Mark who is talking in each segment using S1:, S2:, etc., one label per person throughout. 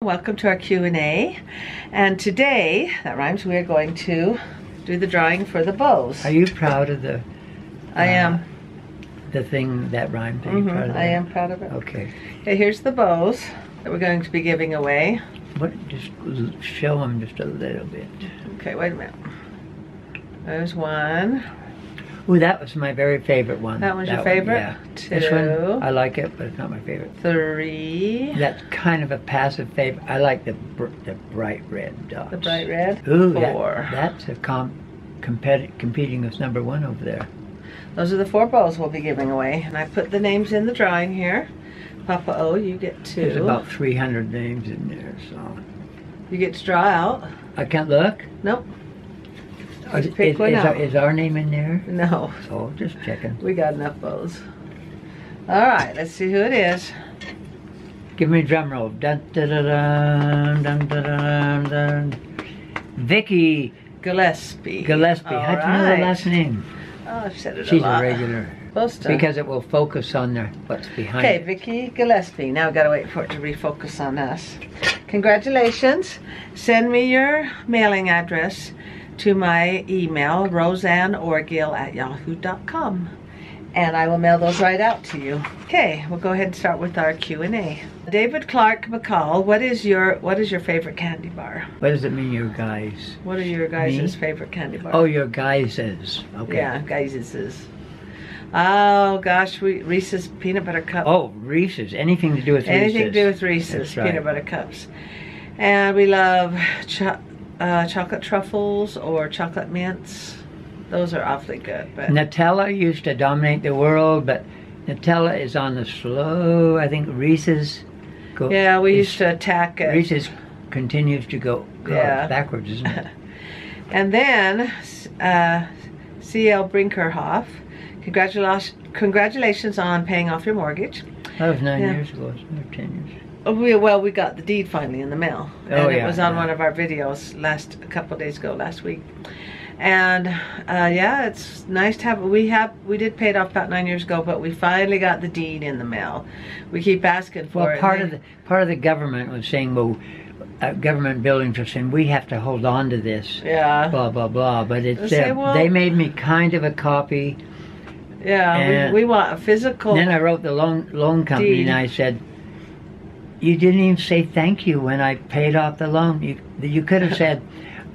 S1: Welcome to our Q&A. And today, that rhymes, we are going to do the drawing for the bows.
S2: Are you proud of the...
S1: I am.
S2: The thing that rhymes? Are you proud of that?
S1: I am proud of it.
S2: Okay.
S1: Okay, here's the bows that we're going to be giving away.
S2: What? Just show them just a little bit.
S1: Okay, wait a minute. There's one.
S2: Ooh, that was my very favorite one.
S1: That was your favorite?
S2: Yeah.
S1: Two.
S2: This one, I like it, but it's not my favorite.
S1: 3.
S2: That's kind of a passive favorite. I like the bright red dots.
S1: The bright red.
S2: Ooh,
S1: 4.
S2: That's a competing with number 1 over there.
S1: Those are the 4 bows we'll be giving away. And I put the names in the drawing here. Papa O, you get 2.
S2: There's about 300 names in there, so.
S1: You get to draw out.
S2: I can't look?
S1: Nope.
S2: Is our name in there?
S1: No.
S2: So, just checking.
S1: We got enough bows. Alright, let's see who it is.
S2: Give me a drum roll. Dun, dun, dun, dun, dun, dun, dun, dun. Vicky
S1: Gillespie.
S2: Gillespie. How'd you know the last name?
S1: Oh, I've said it
S2: She's
S1: a lot.
S2: a regular.
S1: Supposed to.
S2: Because it will focus on what's behind
S1: Okay,
S2: it.
S1: Vicky Gillespie. Now we've got to wait for it to refocus on us. Congratulations. Send me your mailing address to my email, roseanneorgill@yahoo.com. And I will mail those right out to you. Okay, we'll go ahead and start with our Q&A. David Clark McCall, what is your favorite candy bar?
S2: What does it mean, your guys?
S1: What are your guys'
S2: Me?
S1: favorite candy bar?
S2: Oh, your guys'. Okay.
S1: Yeah, guys'. Oh gosh, Reese's peanut butter cup.
S2: Oh, Reese's. Anything to do with Reese's.
S1: Anything to do with Reese's peanut butter cups. And we love chocolate truffles or chocolate mints. Those are awfully good. But
S2: Nutella used to dominate the world, but Nutella is on the slow. I think Reese's.
S1: Yeah, we used to attack it.
S2: Reese's continues to go backwards, isn't it?
S1: And then C.L. Brinkerhoff, congratulations on paying off your mortgage.
S2: That was 9 years ago, wasn't it? 10 years.
S1: Well, we got the deed finally in the mail.
S2: And
S1: it was on one of our videos a couple of days ago, last week. And yeah, it's nice to have. We did pay it off about 9 years ago, but we finally got the deed in the mail. We keep asking for it.
S2: Part of the government was saying, well, government buildings are saying we have to hold on to this.
S1: Yeah.
S2: Blah blah blah. But it's they made me kind of a copy.
S1: Yeah, we want a physical.
S2: Then I wrote the loan company
S1: deed.
S2: and I said, you didn't even say thank you when I paid off the loan. You could have said,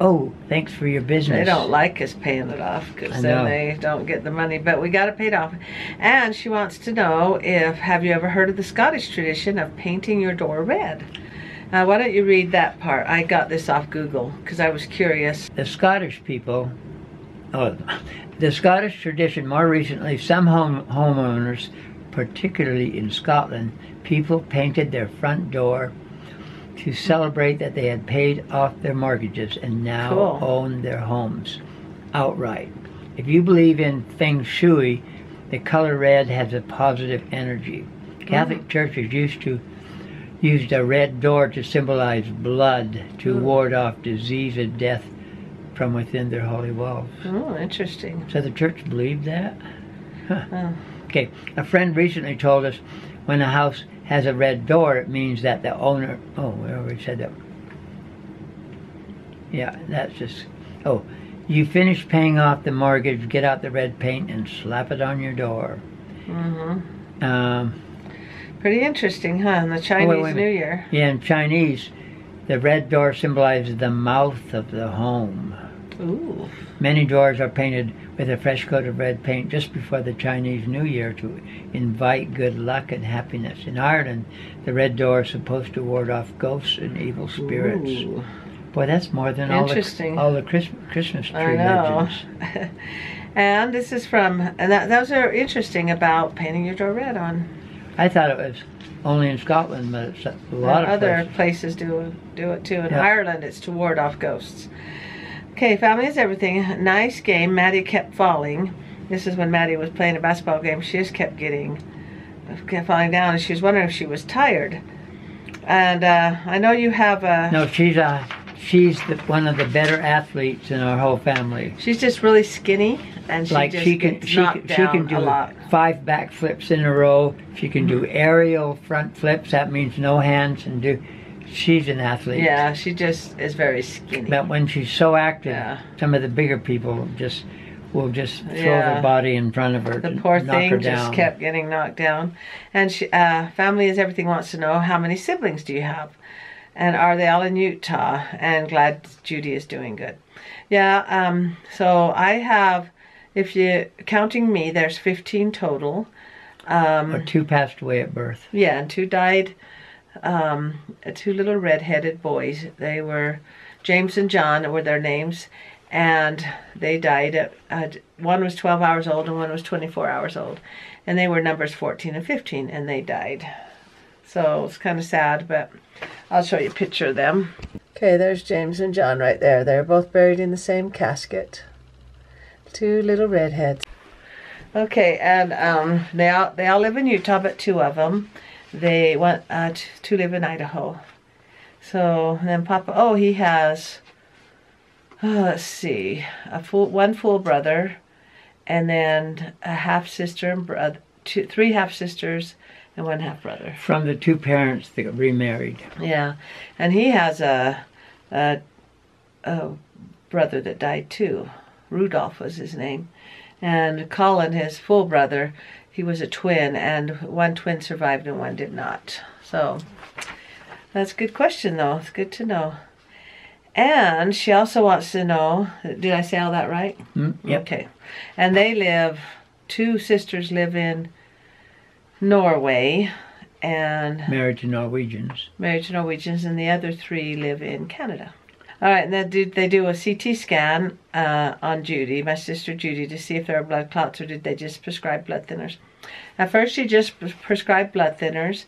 S2: oh, thanks for your business.
S1: They don't like us paying it off because then they don't get the money. But we got it paid off. And she wants to know have you ever heard of the Scottish tradition of painting your door red? Why don't you read that part? I got this off Google because I was curious.
S2: The Scottish people, the Scottish tradition, more recently, some homeowners, particularly in Scotland, people painted their front door to celebrate that they had paid off their mortgages and now own their homes outright. If you believe in feng shui, the color red has a positive energy. Catholic churches used a red door to symbolize blood to ward off disease and death from within their holy walls.
S1: Oh, interesting.
S2: So the church believed that? Huh. Oh. Okay, a friend recently told us when a house has a red door, it means that the owner... Oh, we already said that. Yeah, that's just... Oh, you finish paying off the mortgage, get out the red paint, and slap it on your door.
S1: Pretty interesting, huh? In the Chinese New Year.
S2: Yeah, in Chinese, the red door symbolizes the mouth of the home.
S1: Ooh.
S2: Many doors are painted with a fresh coat of red paint just before the Chinese New Year to invite good luck and happiness. In Ireland, the red door is supposed to ward off ghosts and evil spirits. Ooh. Boy, that's more than all the Christmas tree legends.
S1: And this is from, and those are interesting about painting your door red on.
S2: I thought it was only in Scotland, but it's a lot of
S1: other places do it too. In Ireland, it's to ward off ghosts. Okay, family is everything. Nice game. Maddie kept falling. This is when Maddie was playing a basketball game. She just kept falling down, and she was wondering if she was tired. And I know you have a...
S2: No, she's one of the better athletes in our whole family.
S1: She's just really skinny, and she can do
S2: 5 back flips in a row. She can do aerial front flips. That means no hands, and she's an athlete.
S1: Yeah, she just is very skinny.
S2: But when she's so active,
S1: Yeah.
S2: some of the bigger people will just throw
S1: Yeah.
S2: their body in front of her
S1: The
S2: to
S1: poor
S2: knock her
S1: thing just
S2: down.
S1: kept getting knocked down. And she, Family is Everything wants to know, how many siblings do you have? And are they all in Utah? And glad Judy is doing good. Yeah, so I have, if you counting me, there's 15 total.
S2: Or 2 passed away at birth.
S1: Yeah, and 2 died. 2 little red-headed boys. They were James and John were their names, and they died at one was 12 hours old and one was 24 hours old, and they were numbers 14 and 15, and they died. So it's kind of sad, but I'll show you a picture of them. Okay, there's James and John right there. They're both buried in the same casket. 2 little redheads. Okay, and they all live in Utah, but 2 of them. They want to live in Idaho. So then Papa, he has, let's see, one full brother, and then a half sister and brother, 3 half sisters, and 1 half brother.
S2: From the 2 parents that got remarried.
S1: Yeah, and he has a brother that died too. Rudolph was his name. And Colin, his full brother, he was a twin, and 1 twin survived and 1 did not. So that's a good question, though. It's good to know. And she also wants to know, did I say all that right?
S2: Yep.
S1: Okay. And they live, 2 sisters live in Norway, and
S2: Married to Norwegians.
S1: and the other 3 live in Canada. All right, and then they do a CT scan on Judy, my sister Judy, to see if there are blood clots, or did they just prescribe blood thinners. At first, she just prescribed blood thinners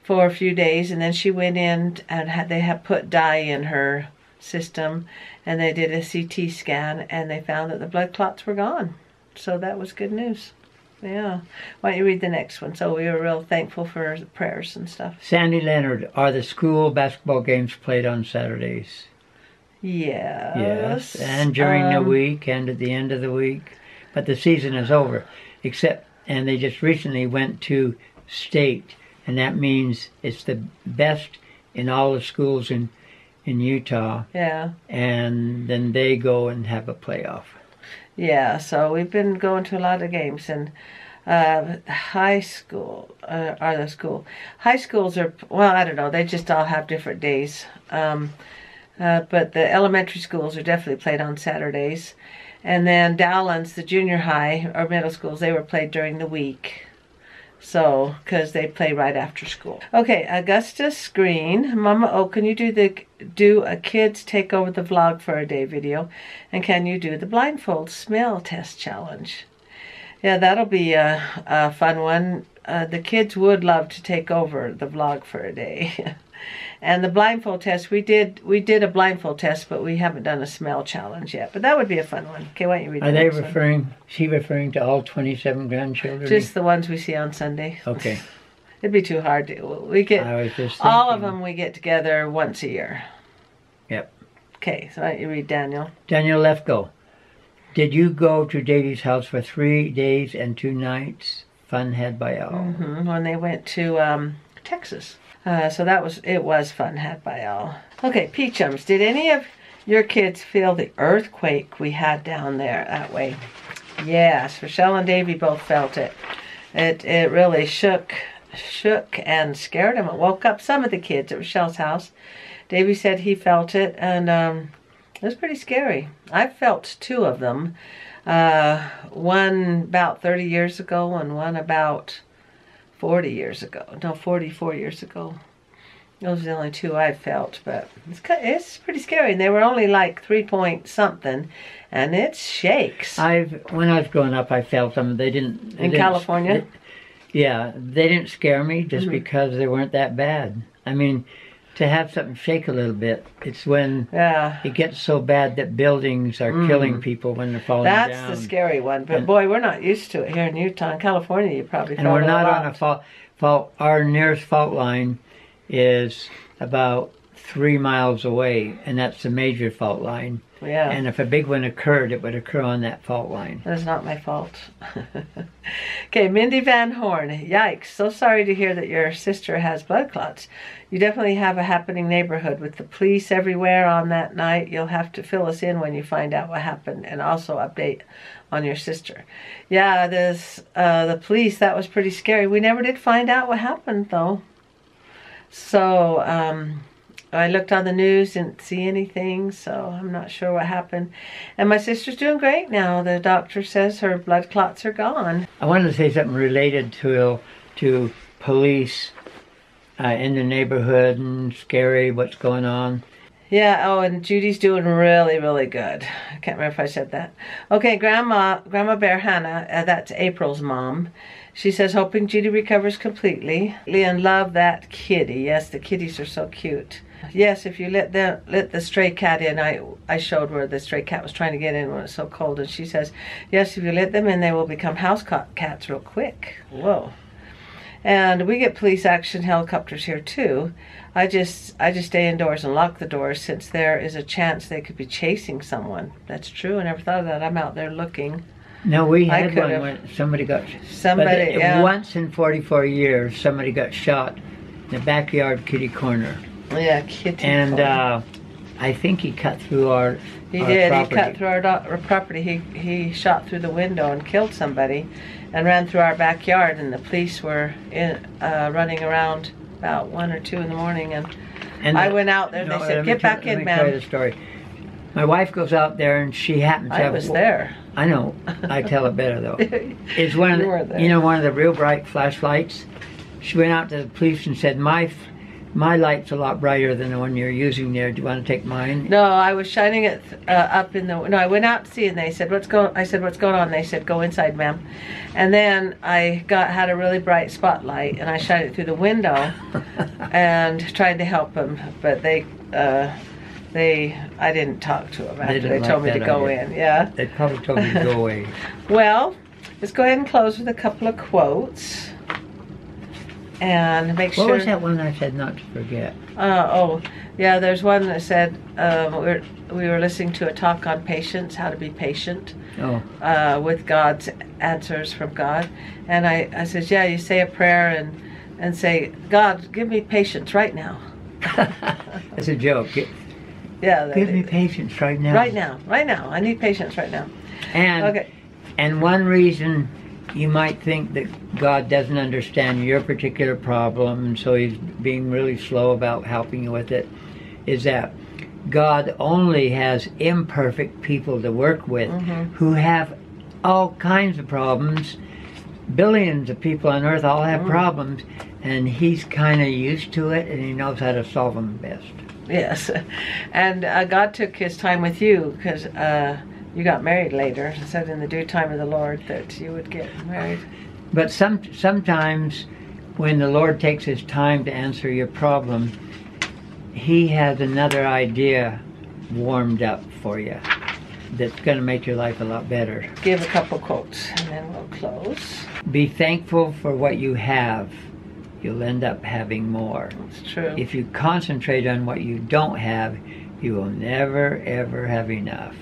S1: for a few days, and then she went in and they had put dye in her system, and they did a CT scan, and they found that the blood clots were gone. So that was good news. Yeah. Why don't you read the next one? So we were real thankful for prayers and stuff.
S2: Sandy Leonard, are the school basketball games played on Saturdays?
S1: Yes.
S2: Yes, and during the week and at the end of the week. But the season is over. And they just recently went to state, and that means it's the best in all the schools in Utah.
S1: Yeah.
S2: And then they go and have a playoff.
S1: Yeah, so we've been going to a lot of games, and high school, high schools are, well, I don't know, they just all have different days. But the elementary schools are definitely played on Saturdays. And then Dowlands, the junior high or middle schools, they were played during the week. So, because they play right after school. Okay, Augustus Green, Mama O, can you do a kids take over the vlog for a day video? And can you do the blindfold smell test challenge? Yeah, that'll be a fun one. The kids would love to take over the vlog for a day. And the blindfold test, we did a blindfold test, but we haven't done a smell challenge yet. But that would be a fun one. Okay, why don't you read the next one?
S2: She referring to all 27 grandchildren?
S1: Just the ones we see on Sunday.
S2: Okay.
S1: It'd be too hard to, we get,
S2: I was just
S1: all of
S2: thinking.
S1: them we get together once a year.
S2: Yep.
S1: Okay, so why don't you read Daniel?
S2: Daniel Lefko, did you go to Davey's house for 3 days and 2 nights? Fun had by all.
S1: When they went to Texas. So it was fun had by all. Okay, Peachums, did any of your kids feel the earthquake we had down there that way? Yes, Rochelle and Davey both felt it. It really shook and scared them. It woke up some of the kids at Rochelle's house. Davey said he felt it, and it was pretty scary. I felt 2 of them. One about 30 years ago and one about 44 years ago. Those are the only 2 I felt, but it's pretty scary. And they were only like 3 point something, and it shakes.
S2: When I was growing up, I felt them. They didn't.
S1: In California?
S2: Yeah, they didn't scare me just because they weren't that bad. I mean, to have something shake a little bit, it's when it gets so bad that buildings are killing people when they're falling down.
S1: That's the scary one. But boy, we're not used to it here in Utah. In California, you probably felt it a lot.
S2: And we're not on a fault. Our nearest fault line is about 3 miles away, and that's the major fault line.
S1: Yeah.
S2: And if a big one occurred, it would occur on that fault line.
S1: That is not my fault. Okay, Mindy Van Horn. Yikes. So sorry to hear that your sister has blood clots. You definitely have a happening neighborhood with the police everywhere on that night. You'll have to fill us in when you find out what happened, and also update on your sister. Yeah, the police, that was pretty scary. We never did find out what happened, though. So, I looked on the news, didn't see anything, so I'm not sure what happened. And my sister's doing great now. The doctor says her blood clots are gone.
S2: I wanted to say something related to police in the neighborhood and scary, what's going on.
S1: Yeah, oh, and Judy's doing really, really good. I can't remember if I said that. Okay, Grandma Bear Hannah, that's April's mom. She says, hoping Judy recovers completely. And love that kitty. Yes, the kitties are so cute. Yes, if you let the stray cat in, I showed where the stray cat was trying to get in when it was so cold, and she says, yes, if you let them in, they will become house cats real quick. Whoa. And we get police action helicopters here too. I just stay indoors and lock the doors since there is a chance they could be chasing someone. That's true. I never thought of that. I'm out there looking.
S2: No, we had one when somebody got
S1: yeah.
S2: Once in 44 years, somebody got shot in the backyard kitty corner.
S1: Yeah, kitty.
S2: And I think he cut through our
S1: He did.
S2: property.
S1: He cut through our property. He shot through the window and killed somebody, and ran through our backyard. And the police were running around about 1 or 2 in the morning, and I went out there. They said, "Get back in, ma'am."
S2: Let me tell you the story. My wife goes out there, and she happens to have.
S1: I was there.
S2: I know. I tell it better though. It's one of the, one of the real bright flashlights. She went out to the police and said, My light's a lot brighter than the one you're using there. Do you want to take mine?
S1: No, I was shining it up in the... No, I went out to see, and they said, I said, what's going on? They said, go inside, ma'am. And then I had a really bright spotlight, and I shined it through the window and tried to help them. But I didn't talk to them after they told me to go in. Yeah.
S2: They probably told me to go away.
S1: Well, let's go ahead and close with a couple of quotes. And make sure...
S2: What was that one I said not to forget?
S1: Yeah, there's one that said, we were listening to a talk on patience, how to be patient, with God's answers from God. And I says, yeah, you say a prayer and say, God, give me patience right now.
S2: That's a joke.
S1: Yeah.
S2: Give me patience right now.
S1: Right now. I need patience right now.
S2: And one reason you might think that God doesn't understand your particular problem, and so he's being really slow about helping you with it, is that God only has imperfect people to work with who have all kinds of problems. Billions of people on earth all have problems, and he's kind of used to it, and he knows how to solve them best.
S1: Yes, and God took his time with you, because you got married later. It said in the due time of the Lord that you would get married.
S2: But sometimes when the Lord takes his time to answer your problem, he has another idea warmed up for you that's going to make your life a lot better.
S1: Give a couple quotes and then we'll close.
S2: Be thankful for what you have. You'll end up having more.
S1: That's true.
S2: If you concentrate on what you don't have, you will never, ever have enough.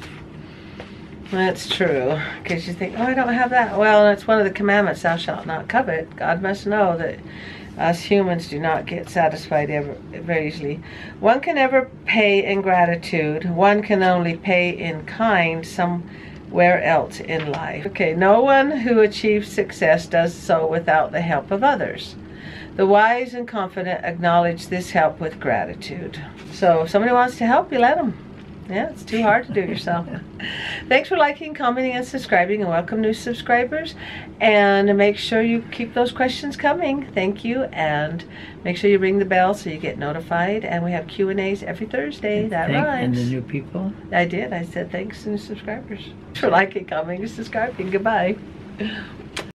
S1: That's true, because you think, oh, I don't have that. Well, it's one of the commandments, thou shalt not covet. God must know that us humans do not get satisfied very easily. One can never pay in gratitude. One can only pay in kind somewhere else in life. Okay, no one who achieves success does so without the help of others. The wise and confident acknowledge this help with gratitude. So if somebody wants to help you, let them. Yeah, it's too hard to do it yourself. Thanks for liking, commenting, and subscribing, and welcome new subscribers. And make sure you keep those questions coming. Thank you, and make sure you ring the bell so you get notified. And we have Q&As every Thursday. That rhymes.
S2: And the new people?
S1: I did. I said thanks to new subscribers. Thanks for liking, commenting, and subscribing. Goodbye.